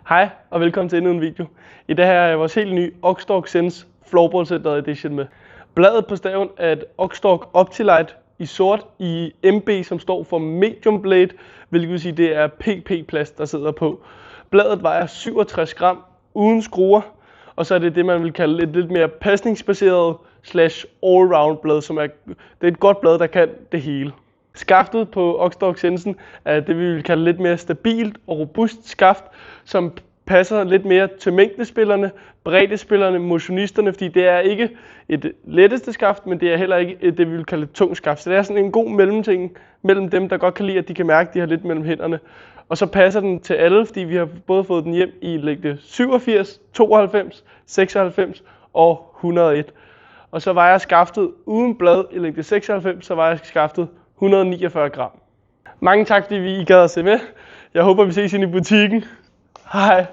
Hej og velkommen til endnu en video. I dag har jeg vores helt nye Oxdog Sense Floorball Center Edition med. Bladet på staven er et Oxdog Optilite i sort i MB, som står for Medium Blade, hvilket vil sige, det er PP-plast, der sidder på. Bladet vejer 67 gram uden skruer, og så er det man vil kalde et lidt mere pasningsbaseret / all-round blad, det er et godt blad, der kan det hele. Skaftet på Oxdog Sensen er det, vi vil kalde lidt mere stabilt og robust skaft, som passer lidt mere til mængdespillerne, breddespillerne, motionisterne, fordi det er ikke et letteste skaft, men det er heller ikke det, vi vil kalde et tungt skaft. Så det er sådan en god mellemting mellem dem, der godt kan lide, at de kan mærke, at de har lidt mellem hænderne. Og så passer den til alle, fordi vi har både fået den hjem i længde 87, 92, 96 og 101. Og så vejer skaftet uden blad i længde 96, så vejer skaftet 149 gram. Mange tak, fordi I gad at se med. Jeg håber, vi ses inde i butikken. Hej.